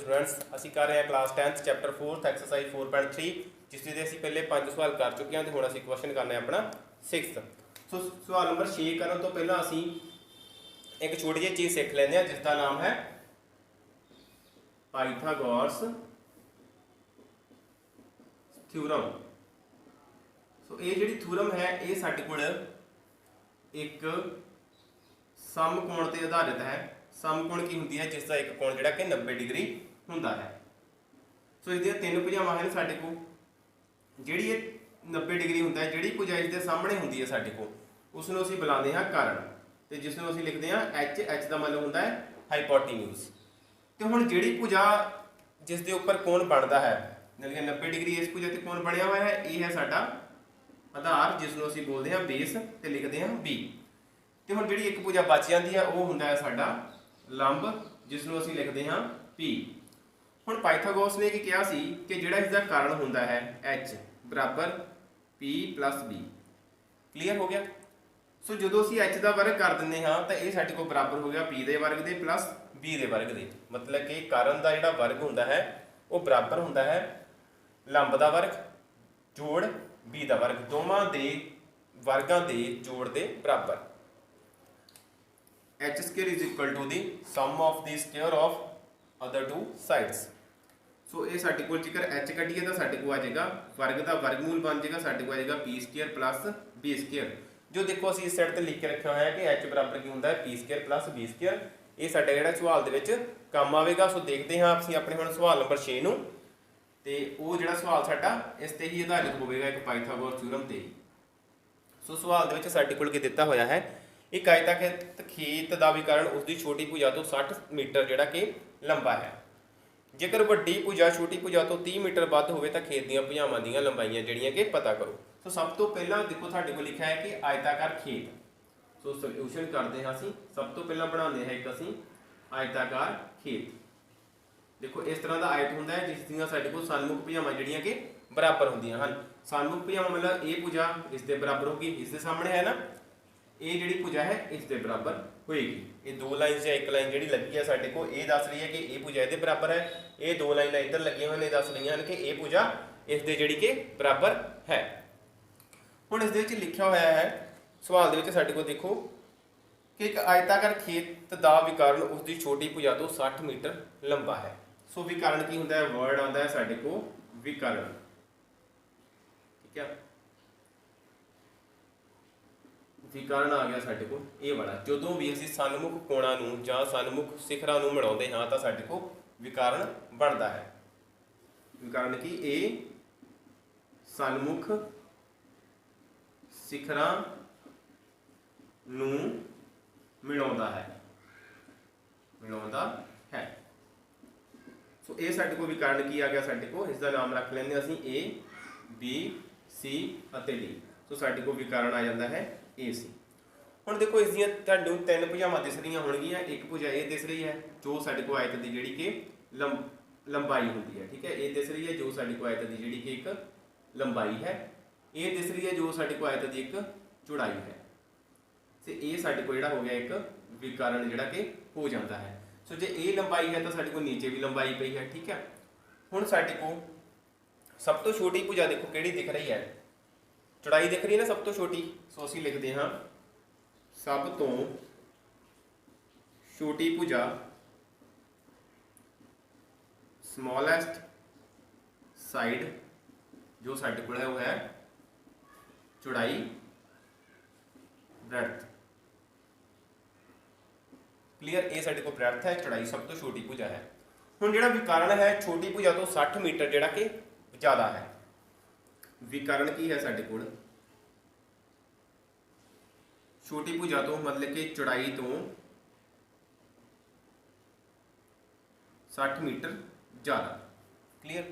Students ਅਸੀਂ ਕਰ ਰਹੇ ਹਾਂ class 10th chapter 4th exercise 4.3 ਜਿਸ ਦੇ ਅਸੀਂ ਪਹਿਲੇ 5 ਸਵਾਲ ਕਰ ਚੁੱਕੇ ਹਾਂ ਤੇ ਹੁਣ ਅਸੀਂ ਕੁਐਸਚਨ ਕਰਨਾ ਹੈ ਆਪਣਾ 6th। ਸੋ ਸਵਾਲ ਨੰਬਰ 6 ਕਰਨ ਤੋਂ ਪਹਿਲਾਂ ਅਸੀਂ ਇੱਕ ਛੋਟੀ ਜਿਹੀ ਚੀਜ਼ ਸਿੱਖ ਲੈਂਦੇ ਹਾਂ ਜਿਸ ਦਾ ਨਾਮ ਹੈ ਪਾਇਥਾਗੋਰਸ ਥਿਊਰਮ। ਸੋ ਇਹ ਜਿਹੜੀ ਥਿਊਰਮ ਹੈ ਇਹ ਸਾਡੇ ਕੋਲ ਇੱਕ ਸਮਕੋਣ ਤੇ ਆਧਾਰਿਤ ਹੈ। समकोण की होंगी है जिसका एक कोण जिहड़ा कि 90 डिग्री होंदा है। सो इसदियां तीन भुजावां हैं साडे कोल, जिहड़ी ये 90 डिग्री होंदा है, जिहड़ी भुजा इसके सामने होंदी है साडे कोल उसनूं असीं बुलाते हैं कर्ण ते जिसनूं असीं लिखते हैं एच। एच का मतलब होंदा है हाइपोटेन्यूज। तो हुण जिहड़ी भुजा जिस दे उपर कोण बनता है यानी कि 90 डिग्री इस भुजा ते कोण बनिया हुआ है, ये है साडा आधार जिसनूं असीं बोलते हैं बेस ते लिखते हैं बी। तो हुण जिहड़ी एक भुजा बच जाती है वो होंदा है साडा लंब जिसनों असीं लिखते हैं P। हुण पाइथागोरस ने की कहा सी कि जिहड़ा इसका कर्ण होंदा है H बराबर P प्लस B। क्लीयर हो गया। सो जदों असीं H का वर्ग कर दिंदे हाँ तो ये साडे कोल बराबर हो गया P के वर्ग के प्लस B के वर्ग के। मतलब कि कर्ण का जिहड़ा वर्ग होंदा है वो बराबर होंदा है लंब का वर्ग जोड़ B का वर्ग, दोवां दे वर्गां दे जोड़ के बराबर। H square is equal to the sum of the square of other two sides। सो ये साडे कोल जेकर H कढ़िए तो साडे कोल आ जाएगा वर्ग का वर्गमूल बन जाएगा, साडे कोल आ जाएगा P square plus B square. जो देखो असीं इस साइड ते लिख के रखा हुआ है कि H बराबर की होंदा है P square plus B square. ये साडा जिहड़ा सवाल दे विच काम आवेगा। सो देखते हैं असीं अपने हुण सवाल नंबर 6 नूं ते वो जिहड़ा सवाल साडा इस ते ही आधारित होवेगा एक पाइथागोरस थ्योरम ते। सो सवाल दे विच साडे कोल की दित्ता होया है एक आयताकृत खेत का विकर्ण उसकी छोटी भुजा तो 60 मीटर जिहड़ा कि लंबा है। जेकर वड्डी भुजा छोटी भुजा तो 30 मीटर वध होवे तो खेत दीयां भुजावां दीयां लंबाइयां जिहड़ियां कि पता करो। तो सब तो पहला देखो साडे कोल लिखा है कि आयताकार खेत। सो सोल्यूशन करते हैं असीं सब तो पहला बनाते हैं एक असीं आयताकार खेत। देखो इस तरह का आयत होंदा है जिस दीयां साडे कोल सन्मुख भुजावां जिहड़ियां कि बराबर होंदियां हन। सन्मुख भुजावां मतलब ये भुजा इस दे बराबर होगी, इस दे सामने है ना, ये जिहड़ी भुजा है इस दे बराबर होएगी। ये दो लाइन या एक लाइन जिहड़ी लगी है साडे को ये दस रही है कि ये भुजा इहदे बराबर है, ये दो लाइन इधर लगी हुई ने दस रही हैं कि ये भुजा इस दे जिहड़ी कि बराबर है। हुण इस दे विच लिखिया होया है सवाल दे विच साडे को देखो कि एक आयताकार खेत दा विकर्ण उसकी छोटी भुजा तो 60 मीटर लंबा है। सो विकर्ण की होंदा है, वर्ड आंदा है साडे को विकर्ण। ठीक है, विकर्ण आ गया साडे को ये वाला। जदों भी असीं सन्मुख कोणां नूं जां सन्मुख सिखरां नूं मिलाउंदे हां तां साडे को विकर्ण बनदा है। विकर्ण की ए सन्मुख सिखरां नूं मिलाउंदा है, मिलाउंदा है। सो ये साडे को विकर्ण की आ गया साडे को, इसका नाम रख लेंगे असीं ए बी सी अते डी। सो साडे को विकर्ण आ जाता है ए सी। हुण देखो इस दियां तुहानूं तीन भुजावां दिस रही होणगीਆਂ। एक भुजा ये दिस रही है जो साडे को आयत की जिहड़ी कि लंबाई होंदी है। ठीक है, ये दिस रही है जो साडे को आयत की जिहड़ी कि एक लंबाई है, ये दिस रही है जो साडे को आयत की एक चौड़ाई है। ते ये साडे को जिहड़ा हो गया एक विकर्ण जिहड़ा कि हो जाता है। सो जे ये लंबाई है तो साडे को नीचे भी लंबाई पई है। ठीक है, हुण साडे को सब तो छोटी भुजा देखो किहड़ी दिख रही है, चौड़ाई दिख रही है ना सब तो छोटी। सो असीं लिखते हाँ सब तो छोटी भुजा स्मॉलेस्ट साइड जो साडे कोल है वो है चौड़ाई ब्रेडथ। क्लीयर, ये साडे को ब्रेडथ है, चौड़ाई सब तो छोटी भुजा है। हुण जिहड़ा विकर्ण है छोटी भुजा तो 60 मीटर जिहड़ा कि ज़्यादा है। विकर्ण की है साडे कोल छोटी भुजा तो मतलब कि चौड़ाई तो 60 मीटर ज़्यादा। क्लीयर।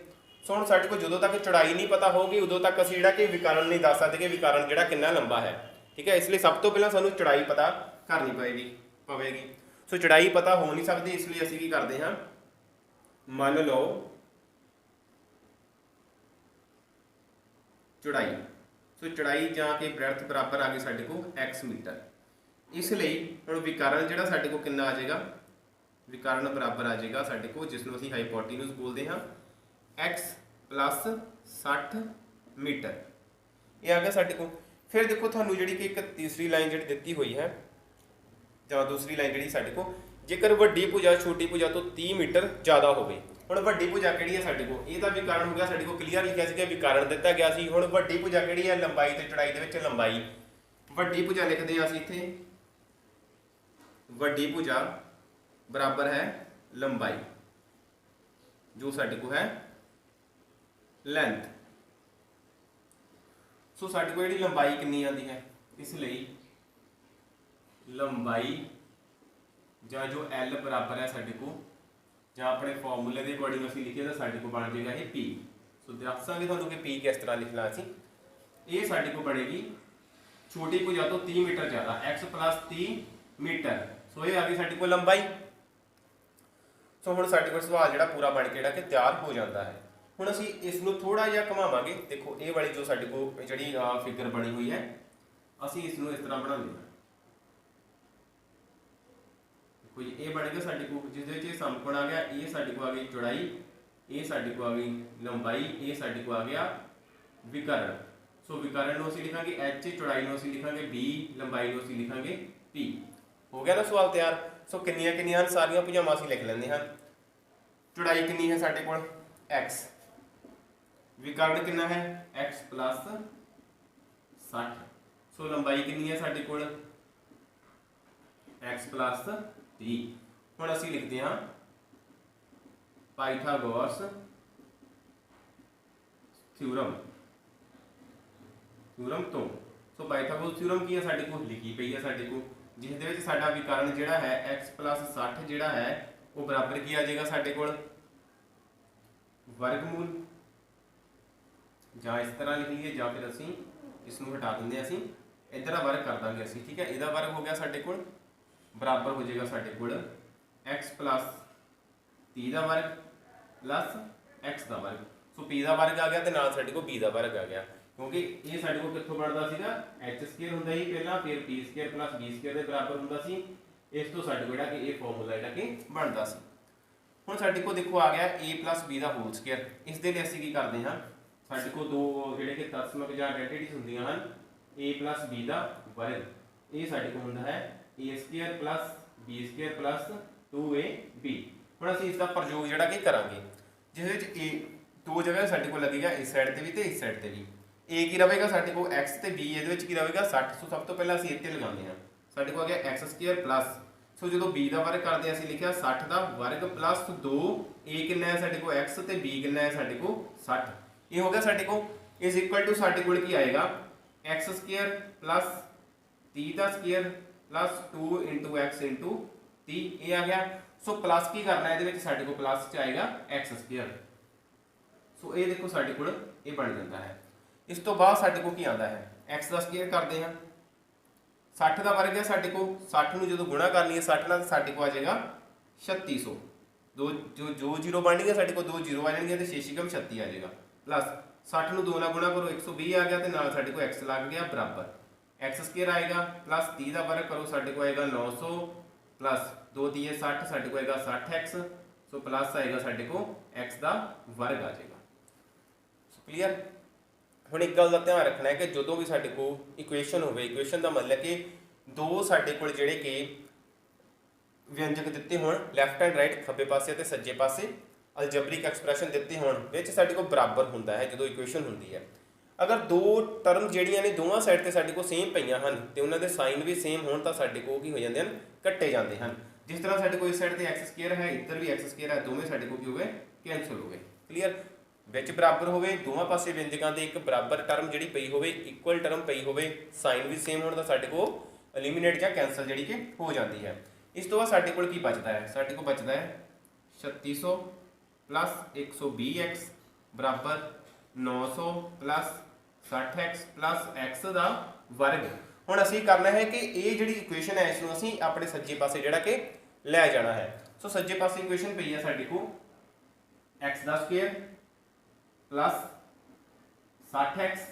सो हुण साडे को जदों तक चौड़ाई नहीं पता होगी उदों तक असीं जिहड़ा कि विकर्ण नहीं दस सकते कि विकर्ण जिहड़ा कितना लंबा है। ठीक है, इसलिए सब तो पहला सानूं चौड़ाई पता करनी पवेगी। सो चौड़ाई पता हो नहीं सकती, इसलिए असीं की करते हैं मान लो चौड़ाई। सो चौड़ाई जाके ब्रेडथ बराबर आ गई साडे को x मीटर। इसलिए हुण विकर्ण जिहड़ा साडे को कितना आ जाएगा विकर्ण बराबर आ जाएगा साडे को जिसनों असीं हाइपोटेन्यूज बोलते हैं x प्लस 60 मीटर। ये आ गया साडे को। फिर देखो थानू जिहड़ी कि एक तीसरी लाइन जिहड़ी दित्ती हुई है जां दूसरी लाइन जिहड़ी साडे को, जेकर वड्डी भुजा छोटी भुजा तो 30 मीटर ज़्यादा होवे। हुण वड्डी भुजा किहड़ी है साडे को, ये तां विकर्ण हो गया साडे को, क्लीयर लिखिया सीगा विकर्ण दिता गया सी। हुण वड्डी भुजा किहड़ी है, लंबाई ते चौड़ाई दे विच लंबाई। वड्डी भुजा लिखदे हां असीं इत्थे, वड्डी भुजा बराबर है लंबाई जो साडे को है लेंथ। सो साडे को जिहड़ी लंबाई कितनी आती है, इसलिए लंबाई जां जो L बराबर है साडे को, जां अपने फॉर्मूले के अकॉर्डिंग असीं लिखिए तो साडे को बन जाएगा ये P। सो दसांगे तुहानूं कि P किस तरह लिखना असीं। ये साडे को बनेगी छोटी भुजा तो 30 मीटर ज़्यादा, x प्लस 30 मीटर। सो ये आ गई साडे को लंबाई। सो हुण साडे कोल सवाल जिहड़ा पूरा बन के जिहड़ा कि तैयार हो जाता है। हुण असीं इसनूं थोड़ा जिहा घुमावांगे। देखो ये वाली जो साडे को जिहड़ी फिगर बनी हुई है, असीं इसनूं इस तरह बना लेंगे। देखो ये बन गया साडे को, जिस दे विच समकोण आ गया, ये साडे को आ गई चौड़ाई, ये साडे को आ गई लंबाई, ये साडे को आ गया विकर्ण। सो विकर्ण नूं असीं लिखांगे h, चौड़ाई नूं असीं लिखांगे b, लंबाई नूं असीं लिखांगे p। हो गया ना सवाल तैयार। सो किन्नियां सारियां भुजावां असीं लिख लैंदे हां। चौड़ाई कितनी है साडे कोल x, विकर्ण कितना है x प्लस 60। सो लंबाई कितनी है साडे कोल x प्लस 30। हुण असीं लिखते हैं पाइथागोरस थ्योरम तो। सो पाइथागोरस थ्योरम की है साडे को, लिखी पई है साडे को, जिस दे विच साडा विकर्ण जिहड़ा है x प्लस 60 जिहड़ा है वो बराबर की आ जाएगा साडे कोल वर्गमूल, जां इस तरह लिख लीए जां फिर असीं इसनूं हटा दिंदे, असीं इधर वर्ग कर देंगे असीं। ठीक है, इहदा वर्ग हो गया साडे कोल बराबर हो जाएगा साडे कोल x प्लस 30 का वर्ग प्लस x का वर्ग। सो p का वर्ग आ गया तो नाल साडे को b का वर्ग आ गया, क्योंकि ये साडे को कित्थों बनदा सीगा h स्क्वायर हुंदा ही पहला, फिर p square plus b square के बराबर हुंदा सी। इस तो साडे को जिहड़ा कि ये फॉर्मूला जिहड़ा कि बनदा सी। हुण साडे को देखो आ गया a प्लस b का होल स्क्वायर। इस दे लई असीं की करदे हां, साडे को दो जिहड़े कि तत्समक जां आइडेंटिटीज हुंदियां हन, a प्लस b का वर्ग, ये साडे को हुंदा है a square plus b square plus 2ab। हुण असीं इसका प्रयोग जिहड़ा कि करांगे, जिस विच a दो जगह साडे को लगेगा, इस साइड ते भी ते इस साइड ते भी। a की रहेगा साडे को x ते b इहदे विच की रहेगा 60। सो सब तो पहला असीं इत्थे लगांदे हां, साडे को आ गया x स्क्वायर प्लस, सो जो b का वर्ग करते असीं लिखिया 60 का वर्ग प्लस 2, a कितना है साडे को x ते b कितना है साडे को 60। ये हो गया साडे को इज इक्वल टू साडे कोल की आएगा x स्क्वायर प्लस 30 का square plus 2 into x into 30। ये आ गया। सो प्लस की करना है, ये साडे को प्लस च आएगा x स्क्वायर। सो ये देखो साडे कोल ये बन जाता है। इस तो बाद साडे को की आंदा है x का स्क्वायर करते हैं, 60 का वर्ग है साडे को, 60 नूं जदों गुणा कर लईए 60 नाल साडे को आ जाएगा 3600। दो जो जीरो बन गया साडे को, दो जीरो आ जाएंगे तो शेषिकम 36 आ जाएगा, प्लस 60 नूं 2 नाल गुणा करो 120 आ गया, तो नाल साडे को x लग गया बराबर x स्क्वायर आएगा प्लस 30 का वर्ग करो साडे को आएगा 900 प्लस 2 × 3 60 साडे को आएगा 60x। सो प्लस आएगा साडे को x का वर्ग आ जाएगा। सो क्लीयर। हुण एक गल दा ध्यान रखना है कि जदों भी साडे को इक्वेशन होवे, इक्वेशन का मतलब कि दो साडे कोल जिहड़े कि व्यंजक दिते होण, लैफ्ट हैंड राइट खब्बे पासे ते सज्जे पासे अलजबरिक एक्सप्रैशन दिते होण, विच साडे को बराबर हुंदा है जदों इक्वेशन हुंदी है। अगर दो टर्म जिहड़ियां ने दोवां साइड ते साडे को सेम पईयां हन ते उन्हां दे साइन भी सेम होण तां साडे को की हो जांदे हन, कट्टे जांदे हन। जिस तरह साडे को इस साइड ते x स्क्वायर है, इधर भी x स्क्वायर है, दोवें साडे को की हो गए कैंसल हो गए। क्लीयर। विच बराबर होवे, दोवां पासे व्यंजकां दे एक बराबर टर्म जिहड़ी पई होवे, इक्वल टर्म पई होवे, साइन भी सेम होण तां साडे को एलिमिनेट जां कैंसल जिहड़ी कि हो जाती है। इस तो बाद साडे कोल की बचदा है, साडे को बचदा है 3600 प्लस 120x बराबर 900 प्लस 60x प्लस x का वर्ग। हुण असीं करना है कि ये जिहड़ी इक्वेशन है इसनूं असीं अपने सज्जे पासे जिहड़ा कि लै जाना है। सो सज्जे पासे इक्वेशन पई है साडे को x का स्क्वायर प्लस 60x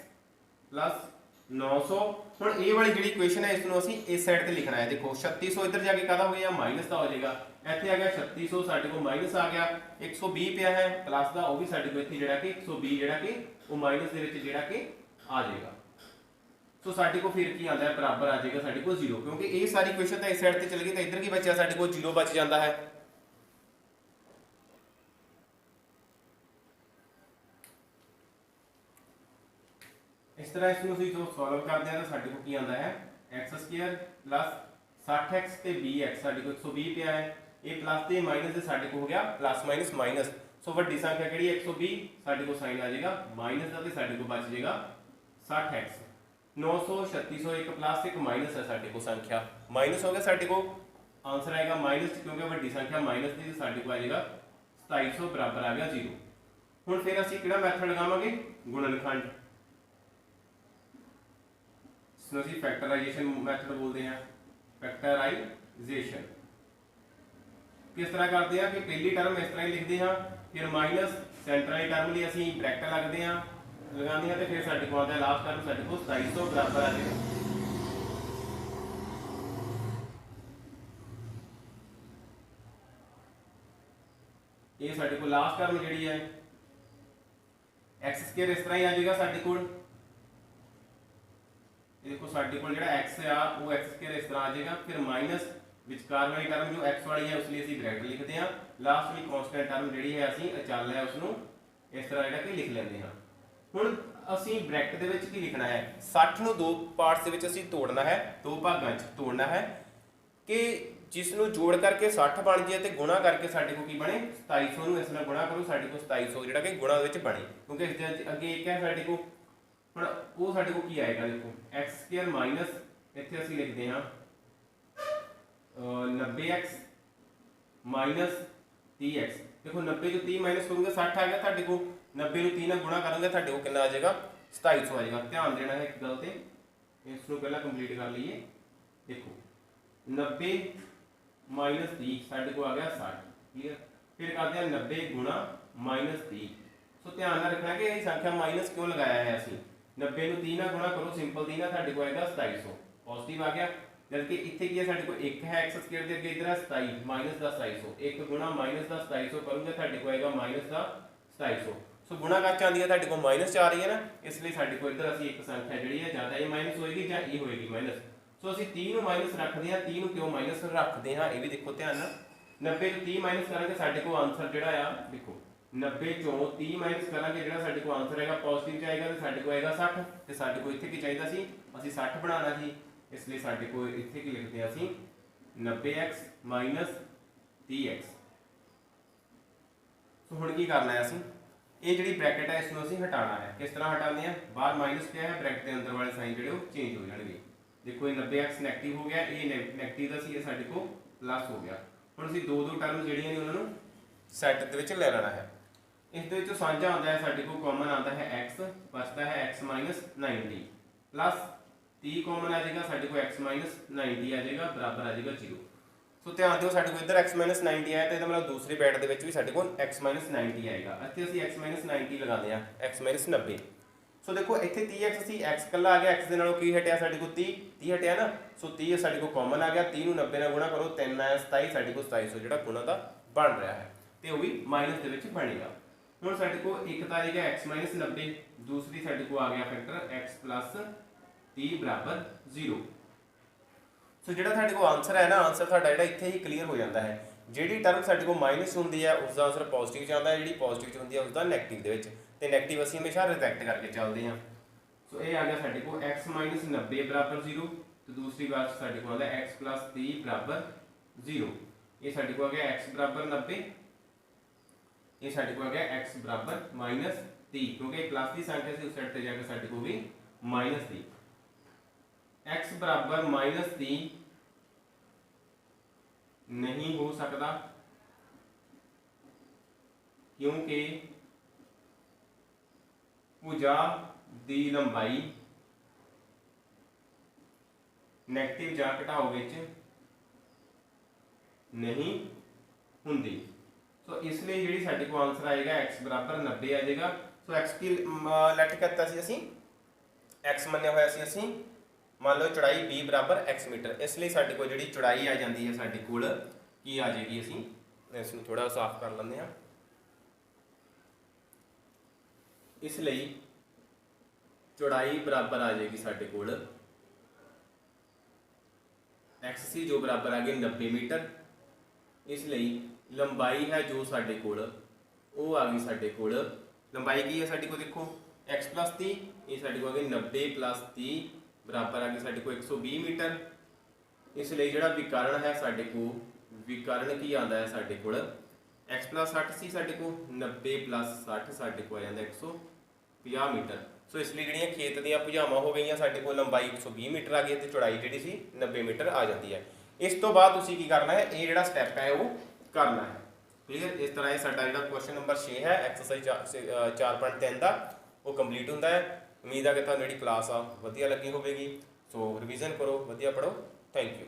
प्लस 900। हुण ये वाली जिहड़ी इक्वेशन है इसनूं असीं इस साइड ते लिखना है। देखो 3600 इधर जाके काहदा हो गया माइनस का हो जाएगा, ਇੱਥੇ ਆ ਗਿਆ 3600 ਸਾਡੇ ਕੋਲ ਮਾਈਨਸ ਆ ਗਿਆ 120 ਪਿਆ ਹੈ ਪਲੱਸ ਦਾ ਉਹ ਵੀ ਸਾਡੇ ਕੋਲ ਇੱਥੇ ਜਿਹੜਾ ਕਿ 120 ਜਿਹੜਾ ਕਿ ਉਹ ਮਾਈਨਸ ਦੇ ਵਿੱਚ ਜਿਹੜਾ ਕਿ ਆ ਜਾਏਗਾ। ਸੋ ਸਾਡੇ ਕੋਲ ਫਿਰ ਕੀ ਆਉਂਦਾ ਹੈ ਬਰਾਬਰ ਆ ਜਾਏਗਾ ਸਾਡੇ ਕੋਲ 0 ਕਿਉਂਕਿ ਇਹ ਸਾਰੀ ਇਕੁਏਸ਼ਨ ਤਾਂ ਇਸ ਸਾਈਡ ਤੇ ਚਲ ਗਈ ਤਾਂ ਇੱਧਰ ਕੀ ਬਚਿਆ ਸਾਡੇ ਕੋਲ 0 ਬਚ ਜਾਂਦਾ ਹੈ। इस तरह इसको ਅਸੀਂ जो सॉल्व करते हैं तो ਸਾਡੇ ਕੋਲ ਕੀ ਆਉਂਦਾ ਹੈ x² + 60x ਤੇ bx ਸਾਡੇ ਕੋਲ 120 ਪਿਆ ਹੈ ਇਹ ਪਲੱਸ ਤੇ ਮਾਈਨਸ ਦੇ ਸਾਡੇ ਕੋਲ ਹੋ ਗਿਆ ਪਲੱਸ ਮਾਈਨਸ ਮਾਈਨਸ। ਸੋ ਵੱਡੀ ਸੰਖਿਆ ਕਿਹੜੀ 120 ਸਾਡੇ ਕੋਲ ਸਾਈਨ ਆ ਜਾਏਗਾ ਮਾਈਨਸ ਦਾ ਤੇ ਸਾਡੇ ਕੋਲ ਬਚ ਜਾਏਗਾ 60x। 900 3601 ਪਲੱਸ ਇੱਕ ਮਾਈਨਸ ਹੈ ਸਾਡੇ ਕੋਲ ਸੰਖਿਆ ਮਾਈਨਸ ਹੋ ਗਿਆ ਸਾਡੇ ਕੋਲ ਆਨਸਰ ਆਏਗਾ ਮਾਈਨਸ ਕਿਉਂਕਿ ਵੱਡੀ ਸੰਖਿਆ ਮਾਈਨਸ ਦੀ ਤੇ ਸਾਡੇ ਕੋਲ ਆ ਜਾਏਗਾ 2700 ਬਰਾਬਰ ਆ ਗਿਆ 0। ਹੁਣ ਫਿਰ ਅਸੀਂ ਕਿਹੜਾ ਮੈਥਡ ਲਗਾਵਾਂਗੇ ਗੁਣਨਖੰਡ इसमें ਅਸੀਂ फैक्टराइजेशन मेथड बोलते हैं। फैक्टराइजेशन किस तरह करते हैं कि पहली टर्म इस तरह ही लिखते हैं फिर माइनस सेंटर वाली टर्म लिए ਅਸੀਂ ब्रैकेट लगाते हैं लगाते हैं तो फिर ਸਾਡੇ ਕੋਲ आता है लास्ट टर्म ਸਾਡੇ ਕੋਲ 2700 बराबर आ जाएगा। ये ਸਾਡੇ ਕੋਲ लास्ट टर्म ਜਿਹੜੀ है x² इस तरह ही आ जाएगा ਸਾਡੇ ਕੋਲ देखो साडे कोल जेड़ा x आ वो x² इस तरह आ जाएगा फिर माइनस विचकार वाली टर्म जो x वाली है उसलिए ਅਸੀਂ ब्रैकेट लिखते हैं लास्ट वाली कांस्टेंट टर्म ਜਿਹੜੀ ਹੈ ਅਸੀਂ ਅਚਲ ਹੈ ਉਸ ਨੂੰ ਇਸ ਤਰ੍ਹਾਂ ਜਿਹੜਾ ਕਿ ਲਿਖ ਲੈਂਦੇ ਹਾਂ। ਹੁਣ ਅਸੀਂ ਬ੍ਰੈਕਟ ਦੇ ਵਿੱਚ ਕੀ ਲਿਖਣਾ ਹੈ 60 ਨੂੰ ਦੋ ਪਾਰਟਸ ਦੇ ਵਿੱਚ ਅਸੀਂ ਤੋੜਨਾ ਹੈ ਦੋ ਭਾਗਾਂ 'ਚ ਤੋੜਨਾ ਹੈ ਕਿ ਜਿਸ ਨੂੰ ਜੋੜ ਕਰਕੇ 60 ਬਣ ਜਾਏ ਤੇ ਗੁਣਾ ਕਰਕੇ ਸਾਡੇ ਕੋਲ ਕੀ ਬਣੇ 2700 ਨੂੰ ਇਸ ਨਾਲ ਗੁਣਾ ਕਰੋ ਸਾਡੇ ਕੋਲ 2700 ਜਿਹੜਾ ਕਿ ਗੁਣਾ ਦੇ ਵਿੱਚ ਬਣੇ ਕਿਉਂਕਿ ਇਸ ਦੇ ਅੱਗੇ ਇੱਕ ਹੈ ਸਾਡੇ ਕੋਲ ਹੁਣ ਉਹ ਸਾਡੇ ਕੋਲ ਕੀ ਆਏਗਾ ਦੇਖੋ x² ਮਾਈਨਸ ਇੱਥੇ ਅਸੀਂ ਲਿਖਦੇ ਹਾਂ 90x ਮਾਈਨਸ 30x देखो 90 जो 30 माइनस करूंगा 60 आ गया ਤੁਹਾਡੇ को 90 ਨੂੰ 30 ਨਾਲ ਗੁਣਾ ਕਰਾਂਗੇ ਤੁਹਾਡੇ को ਕਿੰਨਾ ਆ ਜਾਏਗਾ 2700 ਆ ਜਾਏਗਾ। ਧਿਆਨ ਦੇਣਾ ਹੈ ਇੱਕ ਗੱਲ ਤੇ ਇਸ ਨੂੰ ਪਹਿਲਾਂ ਕੰਪਲੀਟ ਕਰ ਲਈਏ। ਦੇਖੋ 90 ਮਾਈਨਸ 30 ਸਾਡੇ को ਆ ਗਿਆ 60 ਕਲੀਅਰ ਫਿਰ ਕਰਦੇ ਹਾਂ 90 ਗੁਣਾ ਮਾਈਨਸ 30। ਸੋ ਧਿਆਨ ਨਾਲ ਰੱਖਣਾ ਕਿ ਇਹ ਸੰਖਿਆ ਮਾਈਨਸ ਕਿਉਂ ਲਗਾਇਆ ਹੈ ਅਸੀਂ 90 ਨੂੰ 30 ਨਾਲ ਗੁਣਾ ਕਰੋ ਸਿੰਪਲ 30 ਨਾਲ ਤੁਹਾਡੇ को ਆਏਗਾ 2700 ਪੋਜ਼ਿਟਿਵ ਆ ਗਿਆ जबकि इतने की है साडे कोल 1 है x² ਦੇ ਅੱਗੇ ਇਧਰ 27 ਮਾਈਨਸ ਦਾ 2700 1 ਗੁਣਾ ਮਾਈਨਸ ਦਾ 2700 ਕਰੂੰਗੇ ਤੁਹਾਡੇ ਕੋਲ ਆਏਗਾ ਮਾਈਨਸ ਦਾ 2700। ਸੋ ਗੁਣਾ ਕਰ ਚਾਂਦੀ ਹੈ ਤੁਹਾਡੇ ਕੋਲ ਮਾਈਨਸ ਆ ਰਹੀ ਹੈ ਨਾ ਇਸ ਲਈ ਸਾਡੇ ਕੋਲ ਇਧਰ ਅਸੀਂ ਇੱਕ ਸੰਖਿਆ ਜਿਹੜੀ ਹੈ ਜਾਂ ਤਾਂ ਇਹ ਮਾਈਨਸ ਹੋਏਗੀ ਜਾਂ ਇਹ ਹੋਏਗੀ ਮਾਈਨਸ। ਸੋ ਅਸੀਂ 30 ਨੂੰ ਮਾਈਨਸ ਰੱਖਦੇ ਹਾਂ 30 ਨੂੰ ਕਿਉਂ ਮਾਈਨਸ ਰੱਖਦੇ ਹਾਂ ਇਹ ਵੀ ਦੇਖੋ ਧਿਆਨ ਨਾਲ 90 ਤੋਂ 30 ਮਾਈਨਸ ਕਰਾਂਗੇ ਸਾਡੇ ਕੋਲ ਆਨਸਰ ਜਿਹੜਾ ਆ ਦੇਖੋ 90 ਚੋਂ 30 ਮਾਈਨਸ ਕਰਾਂਗੇ ਜਿਹੜਾ ਸਾਡੇ ਕੋਲ ਆਨਸਰ ਆਏਗਾ ਪੋਜ਼ਿਟਿਵ ਚ ਆਏਗਾ ਤੇ ਸਾਡੇ ਕੋਲ ਆਏਗਾ 60 ਤੇ ਸਾਡੇ ਕੋਲ ਇੱਥੇ ਕੀ ਚਾਹੀਦਾ ਸੀ ਅਸੀਂ 60 ਬਣਾਉਣਾ ਸੀ इसलिए साडे को इत्थे की लिखते हैं ਅਸੀਂ 90x माइनस 30x। सो हुण की करना है ਅਸੀਂ ਇਹ ਜਿਹੜੀ ਬ੍ਰੈਕਟ ਹੈ ਇਸ ਨੂੰ ਅਸੀਂ ਹਟਾਉਣਾ ਹੈ ਕਿਸ ਤਰ੍ਹਾਂ ਹਟਾਉਂਦੇ ਆ ਬਾਹਰ ਮਾਈਨਸ ਪਿਆ ਹੈ ਬ੍ਰੈਕਟ ਦੇ ਅੰਦਰ ਵਾਲੇ ਸਾਈਨ ਜਿਹੜੇ ਉਹ ਚੇਂਜ ਹੋ ਜਾਣਗੇ। ਦੇਖੋ ਇਹ 90x ਨੈਗੇਟਿਵ ਹੋ ਗਿਆ ਇਹ ਨੈਗੇਟਿਵ ਦਾ ਸੀ ਇਹ ਸਾਡੇ ਕੋਲ ਪਲੱਸ ਹੋ ਗਿਆ। ਹੁਣ ਅਸੀਂ ਦੋ ਦੋ ਟਰਮ ਜਿਹੜੀਆਂ ਨੇ ਉਹਨਾਂ ਨੂੰ ਸੈੱਟ ਦੇ ਵਿੱਚ ਲੈ ਲੈਣਾ ਹੈ। ਇਸ ਦੇ ਵਿੱਚੋਂ ਸਾਂਝਾ ਆਉਂਦਾ ਹੈ ਸਾਡੇ ਕੋਲ ਕਾਮਨ ਆਉਂਦਾ ਹੈ x ਬਚਦਾ ਹੈ x 90 ਪਲੱਸ 30 ਕਾਮਨ ਆ ਜਾਏਗਾ ਸਾਡੇ ਕੋਲ x 90 ਆ ਜਾਏਗਾ ਬਰਾਬਰ ਆ ਜਾਏਗਾ 0। ਸੋ ਧਿਆਨ ਦਿਓ ਸਾਡੇ ਕੋਲ ਇੱਧਰ x 90 ਆਇਆ ਤੇ ਇਹਦਾ ਮਤਲਬ ਦੂਸਰੇ ਬੈਟ ਦੇ ਵਿੱਚ ਵੀ ਸਾਡੇ ਕੋਲ x 90 ਆਏਗਾ। ਇੱਥੇ ਅਸੀਂ x 90 ਲਗਾਉਂਦੇ ਆ x 90। ਸੋ ਦੇਖੋ ਇੱਥੇ 30x ਅਸੀਂ x ਕੱਲਾ ਆ ਗਿਆ x ਦੇ ਨਾਲੋਂ ਕੀ ਹਟਿਆ ਸਾਡੇ ਕੋਲ 30 ਹਟਿਆ ਨਾ। ਸੋ 30 ਸਾਡੇ ਕੋਲ ਕਾਮਨ ਆ ਗਿਆ 30 ਨੂੰ 90 ਨਾਲ ਗੁਣਾ ਕਰੋ 3 ਆਇਆ 27 ਸਾਡੇ ਕੋਲ 2700 ਜਿਹੜਾ ਗੁਣਾ ਦਾ ਬਣ ਰਿਹਾ ਹੈ ਤੇ ਉਹ ਵੀ ਮਾਈਨਸ ਦੇ ਵਿੱਚ ਬਣੇਗਾ। ਹੁਣ ਸਾਡੇ ਕੋਲ ਇੱਕ ਤਾਂ ਆਏਗਾ x 90 ਦੂਸਰੀ ਸਾਡੇ ਕੋਲ ਆ ਗਿਆ ਫੈਕਟਰ x 30 बराबर 0। सो ਜਿਹੜਾ ਸਾਡੇ ਕੋਲ ਆਨਸਰ ਹੈ ਨਾ ਆਨਸਰ ਤੁਹਾਡਾ ਜਿਹੜਾ ਇੱਥੇ ਹੀ ਕਲੀਅਰ ਹੋ ਜਾਂਦਾ ਹੈ। ਜਿਹੜੀ ਟਰਮ ਸਾਡੇ ਕੋਲ ਮਾਈਨਸ ਹੁੰਦੀ ਹੈ ਉਸ ਦਾ ਆਨਸਰ ਪੋਜ਼ਿਟਿਵ ਚ ਆਉਂਦਾ ਹੈ ਜਿਹੜੀ ਪੋਜ਼ਿਟਿਵ ਚ ਹੁੰਦੀ ਹੈ ਉਸ ਦਾ ਨੈਗੇਟਿਵ ਦੇ ਵਿੱਚ ਤੇ ਨੈਗੇਟਿਵ ਅਸੀਂ ਹਮੇਸ਼ਾ ਰਿਜੈਕਟ ਕਰਕੇ ਚੱਲਦੇ ਹਾਂ। ਸੋ ਇਹ ਆ ਗਿਆ ਸਾਡੇ ਕੋਲ x 90 ਬਰਾਬਰ 0 ਤੇ ਦੂਸਰੀ ਬਾਤ ਸਾਡੇ ਕੋਲ ਆਉਂਦਾ x 30 ਬਰਾਬਰ 0। ਇਹ ਸਾਡੇ ਕੋਲ ਆ ਗਿਆ x ਬਰਾਬਰ 90 ਇਹ ਸਾਡੇ ਕੋਲ ਆ ਗਿਆ x ਬਰਾਬਰ -30 ਕਿਉਂਕਿ ਪਲੱਸ ਦੀ ਸੰਖਿਆ ਸੀ ਉਸ ਸਾਈਡ ਤੇ ਜਾ ਕੇ ਸਾਡੇ ਕੋਲ ਵੀ -30 x बराबर -30 नहीं हो सकता क्योंकि भुजा दी लंबाई नैगेटिव जां घटाओ विच नहीं हुंदी। सो इसलिए जिहड़ी साडे कोल आंसर आएगा x बराबर 90 आ जाएगा। सो x की लेट करता सी असीं x मन्निया होया सी असीं मान लो चौड़ाई b बराबर x मीटर इसलिए साडे कोल जिहड़ी चौड़ाई आ जाती है साडे कोल ਕੀ ਆ ਜਾਏਗੀ, ਅਸੀਂ ਇਸ ਨੂੰ ਥੋੜਾ ਸਾਫ਼ ਕਰ ਲੈਂਦੇ ਹਾਂ। ਇਸ ਲਈ ਚੌੜਾਈ ਬਰਾਬਰ ਆ ਜਾਏਗੀ ਸਾਡੇ ਕੋਲ XC ਜੋ ਬਰਾਬਰ ਆ ਗਈ 90 ਮੀਟਰ। ਇਸ ਲਈ ਲੰਬਾਈ ਹੈ ਜੋ ਸਾਡੇ ਕੋਲ ਉਹ ਆ ਗਈ ਸਾਡੇ ਕੋਲ, ਲੰਬਾਈ ਕੀ ਹੈ ਸਾਡੇ ਕੋਲ, ਦੇਖੋ x + 30, ਇਹ ਸਾਡੇ ਕੋਲ ਆ ਗਈ 90 + 30 ਬਰਾਬਰ ਆ ਗਈ ਸਾਡੇ ਕੋਲ 120 ਮੀਟਰ। ਇਸ ਲਈ ਜਿਹੜਾ ਵਿਕਰਨ ਹੈ ਸਾਡੇ ਕੋਲ, ਵਿਕਰਨ ਕੀ ਆਉਂਦਾ ਹੈ ਸਾਡੇ ਕੋਲ, x + 60 ਸੀ ਸਾਡੇ ਕੋਲ, 90 + 60 ਸਾਡੇ ਕੋਲ ਆ ਜਾਂਦਾ 150 ਮੀਟਰ। ਸੋ ਇਸ ਲਈ ਜਿਹੜੀਆਂ ਖੇਤ ਦੀਆਂ ਭੁਜਾਵਾਂ ਹੋ ਗਈਆਂ ਸਾਡੇ ਕੋਲ, ਲੰਬਾਈ 120 ਮੀਟਰ ਆ ਗਈ ਤੇ ਚੌੜਾਈ ਜਿਹੜੀ ਸੀ 90 ਮੀਟਰ ਆ ਜਾਂਦੀ ਹੈ। ਇਸ ਤੋਂ ਬਾਅਦ ਤੁਸੀਂ ਕੀ ਕਰਨਾ ਹੈ, ਇਹ ਜਿਹੜਾ ਸਟੈਪ ਹੈ ਉਹ ਕਰਨਾ ਹੈ। ਕਲੀਅਰ। ਇਸ ਤਰ੍ਹਾਂ ਇਹ ਸਾਡਾ ਜਿਹੜਾ ਕੁਐਸਚਨ ਨੰਬਰ 6 ਹੈ ਐਕਸਰਸਾਈਜ਼ 4.3 ਦਾ ਉਹ ਕੰਪਲੀਟ ਹੁੰਦਾ ਹੈ। ਉਮੀਦ ਹੈ ਕਿ ਤੁਹਾਨੂੰ ਜਿਹੜੀ ਕਲਾਸ ਆ ਵਧੀਆ ਲੱਗੀ ਹੋਵੇਗੀ। ਸੋ ਰਿਵੀਜ਼ਨ ਕਰੋ, ਵਧੀਆ ਪੜ੍ਹੋ। Thank you.